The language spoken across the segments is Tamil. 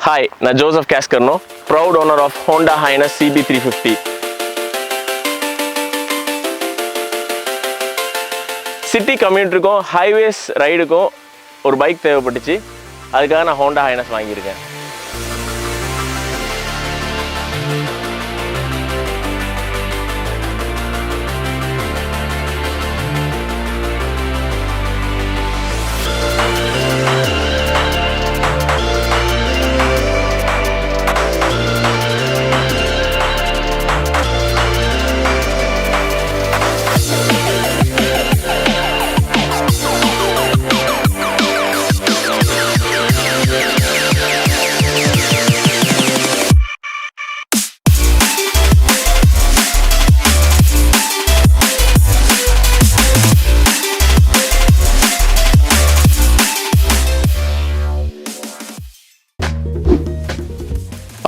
Hi, I'm Joseph Cascarno, proud owner of Honda Highness CB350. City commute ko highways ride ko or bike தேவைப்பட்டுச்சு அதுக்காக நான் Honda Highness வாங்கியிருக்கேன்.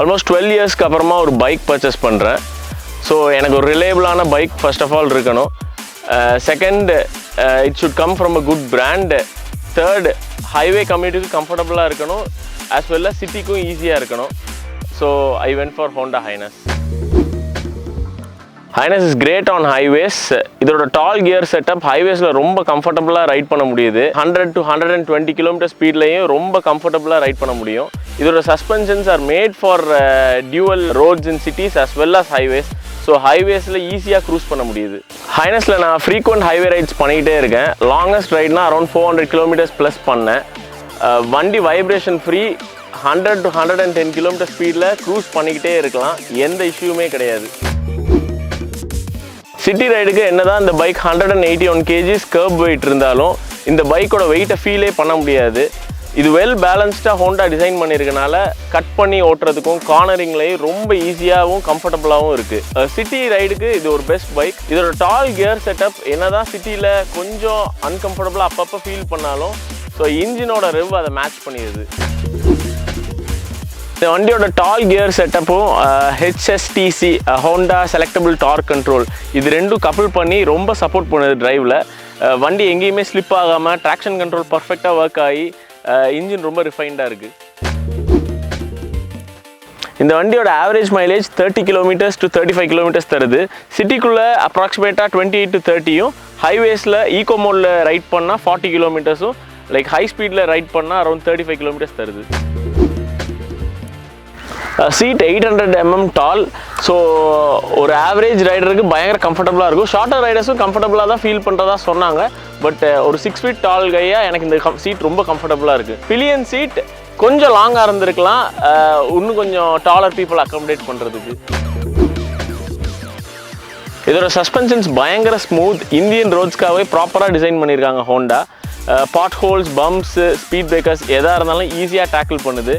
Almost 12 years க்கு அப்புறமா ஒரு பைக் பர்ச்சேஸ் பண்றேன். ஸோ எனக்கு ஒரு ரிலையபிளான பைக் ஃபர்ஸ்ட் ஆஃப் ஆல் இருக்கணும். Second it should come from a good brand. Third highway கம்யூட்டுக்கு கம்ஃபர்டபுளாக இருக்கணும், ஆஸ் வெல் அஸ் சிட்டிக்கும் ஈஸியாக இருக்கணும். So I went for Honda highness. Highness is great on highways. இதோட டால் கியர் செட்டப் ஹைவேஸில் ரொம்ப கம்ஃபர்டபுளாக ரைட் பண்ண முடியுது. 100 to 120 km ஸ்பீட்லையும் ரொம்ப கம்ஃபர்டபுளாக ரைட் பண்ண முடியும். இதோட suspensions are made for dual roads in cities as well as highways. So ஹைவேஸில் ஈஸியாக க்ரூஸ் பண்ண முடியுது. ஹைனஸில் நான் ஃப்ரீக்வெண்ட் ஹைவே ரைட்ஸ் பண்ணிக்கிட்டே இருக்கேன். லாங்கஸ்ட் ரைட்னா அரௌண்ட் 400 km ப்ளஸ் பண்ணேன். வண்டி வைப்ரேஷன் ஃப்ரீ, 100 to 110 km ஸ்பீடில் க்ரூஸ் பண்ணிக்கிட்டே இருக்கலாம், எந்த இஷ்யூமே கிடையாது. சிட்டி ரைடுக்கு என்னதான் இந்த பைக் 181 kgs கர்ப் வெயிட் இருந்தாலும் இந்த பைக்கோட வெயிட்டை ஃபீலே பண்ண முடியாது. இது வெல் பேலன்ஸ்டாக ஹோண்டா டிசைன் பண்ணியிருக்கனால கட் பண்ணி ஓட்டுறதுக்கும் கார்னரிங்லேயும் ரொம்ப ஈஸியாகவும் கம்ஃபர்டபுளாகவும் இருக்குது. சிட்டி ரைடுக்கு இது ஒரு பெஸ்ட் பைக். இதோட டால் கியர் செட்டப் என்னதான் சிட்டியில் கொஞ்சம் அன்கம்ஃபர்டபுளாக அப்பப்போ ஃபீல் பண்ணாலும் ஸோ இன்ஜினோட ரெவ் அதை மேட்ச் பண்ணிடுது. இந்த வண்டியோட டால் கியர் செட்டப்பும் HSTC Honda selectable torque control இது ரெண்டும் கப்புள் பண்ணி ரொம்ப சப்போர்ட் பண்ணுது டிரைவில். வண்டி எங்கேயுமே ஸ்லிப் ஆகாமல் ட்ராக்ஷன் கண்ட்ரோல் பர்ஃபெக்டாக ஒர்க் ஆகி இன்ஜின் ரொம்ப ரிஃபைண்டாக இருக்குது. இந்த வண்டியோட average mileage 30 km to 35 km தருது. சிட்டிக்குள்ளே அப்ராக்சிமேட்டாக 28 to 30யும், ஹைவேஸில் ஈகோ மோடில் ரைட் பண்ணால் 40 km, லைக் ஹை ஸ்பீடில் ரைட் பண்ணால் அரௌண்ட் 35 km தருது. சீட் 800 mm டால். ஸோ ஒரு ஆவரேஜ் ரைடருக்கு பயங்கர கம்ஃபர்டபுளாக இருக்கும். ஷார்ட்டர் ரைடர்ஸும் கம்ஃபர்டபுளாக தான் ஃபீல் பண்ணுறதா சொன்னாங்க. பட் ஒரு 6 feet டால் கையாக எனக்கு இந்த சீட் ரொம்ப கம்ஃபர்டபுளாக இருக்குது. பிலியன் சீட் கொஞ்சம் லாங்காக இருந்திருக்கலாம், இன்னும் கொஞ்சம் டாலர் பீப்புள் அக்காமடேட் பண்ணுறதுக்கு. இதோட சஸ்பென்ஷன்ஸ் பயங்கர ஸ்மூத். இந்தியன் ரோட்ஸ்க்காகவே ப்ராப்பராக டிசைன் பண்ணியிருக்காங்க ஹோண்டா. பாட் ஹோல்ஸ், பம்ப்ஸு, ஸ்பீட் பிரேக்கர்ஸ் எதாக இருந்தாலும் ஈஸியாக டேக்கிள் பண்ணுது.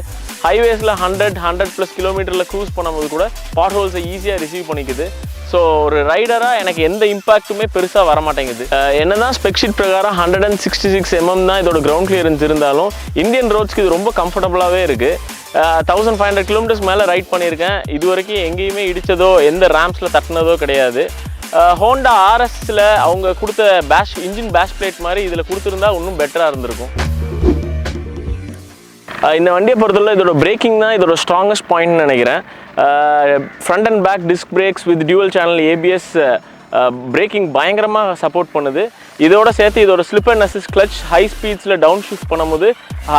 ஹைவேஸில் 100+ km க்ரூஸ் பண்ணும்போது கூட பாட் ஹோல்ஸை ஈஸியாக ரிசீவ் பண்ணிக்குது. ஸோ ஒரு ரைடராக எனக்கு எந்த இம்பாக்ட்டுமே பெருசாக வரமாட்டேங்குது. என்ன தான் ஸ்பெக்ஷீட் பிரகாரம் 166 mm தான் இதோட கிரவுண்ட் கிளியரன்ஸ் இருந்தாலும் இந்தியன் ரோட்ஸ்க்கு இது ரொம்ப கம்ஃபர்டபுளாகவே இருக்குது. 1500 km மேலே ரைட் பண்ணியிருக்கேன். இது வரைக்கும் எங்கேயுமே இடித்ததோ எந்த ரேம்ஸில் தட்டினதோ கிடையாது. ஹோண்டா RSல அவங்க கொடுத்த இன்ஜின் பேஷ் பிளேட் மாதிரி இதில் கொடுத்துருந்தா இன்னும் பெட்டராக இருந்திருக்கும். இந்த வண்டியை பொறுத்தவரை இதோட பிரேக்கிங் தான் இதோட ஸ்ட்ராங்கஸ்ட் பாயிண்ட்னு நினைக்கிறேன். Front and back disc brakes with dual channel ABS braking பயங்கரமாக சப்போர்ட் பண்ணுது. இதோட சேர்த்து இதோட slip and assist clutch high ஸ்பீட்ஸில் டவுன் ஷிஃப்ட் பண்ணும்போது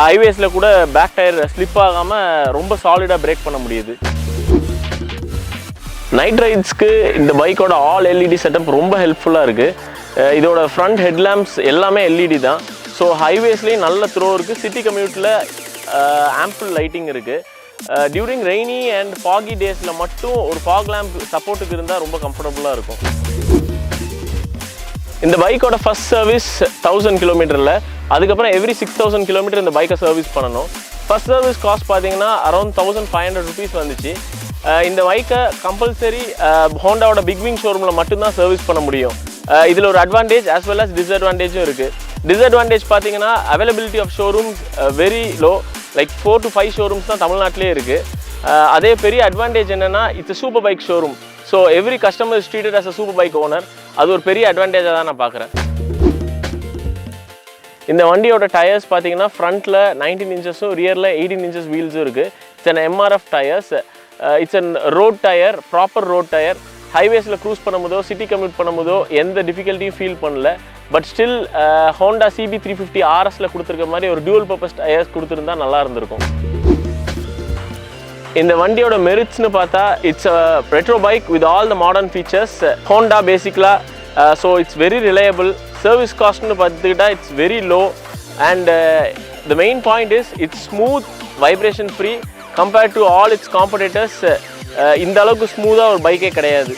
ஹைவேஸில் கூட பேக் டயர் ஸ்லிப் ஆகாமல் ரொம்ப சாலிடாக பிரேக் பண்ண முடியுது. நைட் ரைட்ஸ்க்கு இந்த பைக்கோட ஆல் LED செட்டப் ரொம்ப ஹெல்ப்ஃபுல்லாக இருக்குது. இதோட ஃப்ரண்ட் ஹெட்லாம்ப்ஸ் எல்லாமே LED தான். ஸோ ஹைவேஸ்லேயும் நல்ல த்ரோ இருக்குது. சிட்டி கம்யூட்டில் ஆம்பிள் லைட்டிங் இருக்குது. டியூரிங் ரெய்னி அண்ட் ஃபாகி டேஸில் மட்டும் ஒரு ஃபாக் லேம்ப் சப்போர்ட்டுக்கு இருந்தால் ரொம்ப கம்ஃபர்டபுளாக இருக்கும். இந்த பைக்கோட ஃபர்ஸ்ட் சர்வீஸ் 1000 km. அதுக்கப்புறம் எவ்ரி 6000 km இந்த பைக்கை சர்வீஸ் பண்ணணும். ஃபர்ஸ்ட் சர்வீஸ் காஸ்ட் பார்த்தீங்கன்னா அரௌண்ட் 1500 rupees வந்துச்சு. இந்த பைக்கை கம்பல்சரி ஹோண்டாவோட பிக்விங் ஷோரூமில் மட்டும்தான் சர்வீஸ் பண்ண முடியும். இதில் ஒரு அட்வான்டேஜ் ஆஸ் வெல் அஸ் டிஸ்அட்வான்டேஜும் இருக்குது. டிஸ்அட்வான்டேஜ் பார்த்தீங்கன்னா availability of showrooms very low, like 4 to 5 showrooms தான் தமிழ்நாட்டிலே இருக்குது. அதே பெரிய அட்வான்டேஜ் என்னென்னா it's super bike showroom. So every customer is treated as a super bike owner. அது ஒரு பெரிய அட்வான்டேஜாக தான் நான் பார்க்குறேன். இந்த வண்டியோட டயர்ஸ் பார்த்தீங்கன்னா ஃப்ரண்ட்டில் 19 inches ரியரில் 18 inches வீல்ஸும் இருக்குது. It's an MRF tires. It's a road tire, proper road tire. Highways la cruise பண்ணும்போதோ city commute பண்ணும்போதோ எந்த difficulty ஃபீல் பண்ணல. But still Honda CB350 RS ல கொடுத்திருக்க மாதிரி ஒரு dual purpose tires கொடுத்திருந்தா நல்லா இருந்திருக்கும். இந்த வண்டியோட மெரிட்ஸ்னு பார்த்தா it's a retro bike with all the modern features. Honda basically so it's very reliable. Service cost nu pathukita it's very low, and the main point is it's smooth, vibration free compared to all its competitors. இந்த அளவுக்கு ஸ்மூத்தா ஒரு பைக்கே கிடையாது.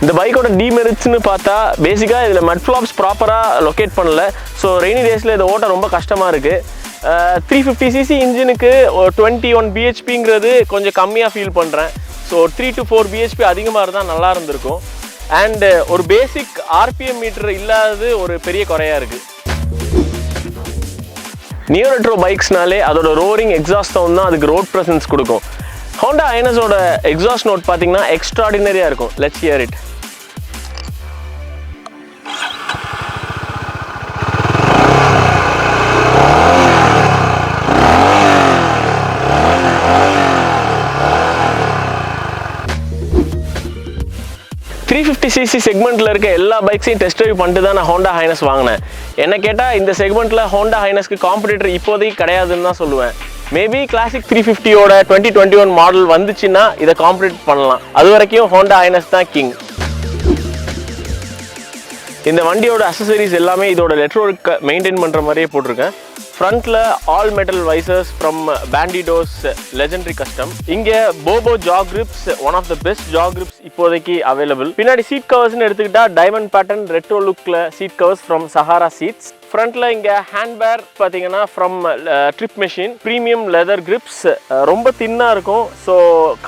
இந்த பைக்கோட டிமெரிட்ஸ்னு பார்த்தா பேசிக்காக இதில் மட் ஃப்ளாப்ஸ் ப்ராப்பராக லொக்கேட் பண்ணல. ஸோ ரெய்னி டேஸில் இதை ஓட்ட ரொம்ப கஷ்டமாக இருக்குது. 350cc இன்ஜினுக்கு 21 bhpங்கிறது கொஞ்சம் கம்மியாக ஃபீல் பண்ணுறேன். ஸோ 3 to 4 bhp அதிகமாக இருந்தால் நல்லா இருந்திருக்கும். அண்ட் ஒரு பேசிக் RPM மீட்டர் இல்லாதது ஒரு பெரிய குறையாக இருக்குது. நியோ ரெட்ரோ பைக்ஸ்னாலே அதோட ரோரிங் எக்ஸாஸ்ட் சவுண்ட் தான் அதுக்கு ரோட் ப்ரெசன்ஸ் கொடுக்கும். ஹோண்டா ஐனஸோட எக்ஸாஸ்ட் நோட் பார்த்தீங்கன்னா எக்ஸ்ட்ராடினரியாக இருக்கும். Let's hear it. cc செக்மெண்ட்டில் இருக்க எல்லா பைக்ஸையும் டெஸ்ட் ட்ரைவ் பண்ணிட்டு தான் நான் ஹோண்டா ஹைனஸ் வாங்கினேன். என்ன கேட்டால் இந்த செக்மெண்ட்டில் ஹோண்டா ஹைனஸ்க்கு காம்படிட்டர் இப்போதைக்கு கிடையாதுன்னு தான் சொல்லுவேன். மேபி கிளாசிக் 350யோட 2021 மாடல் வந்துச்சுன்னா இதை காம்படிட் பண்ணலாம். அது வரைக்கும் ஹோண்டா ஹைனஸ் தான் கிங். இந்த வண்டியோட அக்சசரிஸ் எல்லாமே இதோட லெட்ரோக்கு மெயின்டைன் பண்ணுற மாதிரியே போட்டிருக்கேன். ஃப்ரண்ட்டில் all metal visors from Bandidos legendary custom. இங்கே Bobo jack grips, one of the best jack grips இப்போதைக்கு அவைலபிள். பின்னாடி சீட் கவர்ஸ்னு எடுத்துக்கிட்டா டைமண்ட் பேட்டர்ன் ரெட்ரோ லுக்கில் seat covers from Sahara Seats. ஃப்ரண்ட்டில் இங்கே ஹேண்ட்பேர் பார்த்தீங்கன்னா from Trip Machine. Premium leather grips, ரொம்ப தின்னாக இருக்கும். ஸோ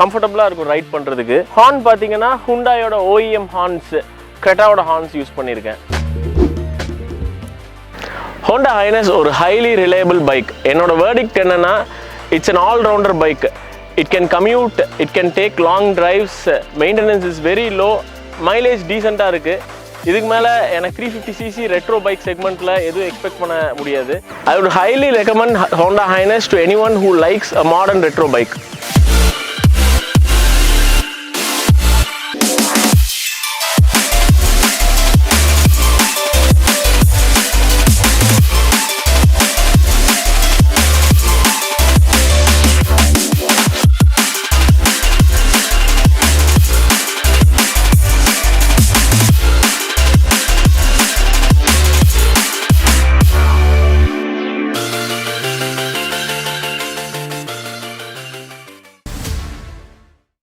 கம்ஃபர்டபுளாக இருக்கும் ரைட் பண்ணுறதுக்கு. ஹார்ன் பார்த்தீங்கன்னா ஹுண்டாயோட OEM ஹார்ன்ஸ், கிரெட்டாவோட ஹார்ன்ஸ் யூஸ் பண்ணியிருக்கேன். ஹோண்டா ஹைனஸ் ஒரு ஹைலி ரிலையபிள் பைக். என்னோட வேர்டிக்ட் என்னன்னா it's an all-rounder bike. It can commute, it can take long drives, maintenance is very low, mileage டீசெண்டாக இருக்குது. இதுக்கு மேலே எனக்கு 350cc ரெட்ரோ பைக் செக்மெண்ட்டில் எதுவும் எக்ஸ்பெக்ட் பண்ண முடியாது. I would highly recommend Honda highness to anyone who likes a modern retro bike.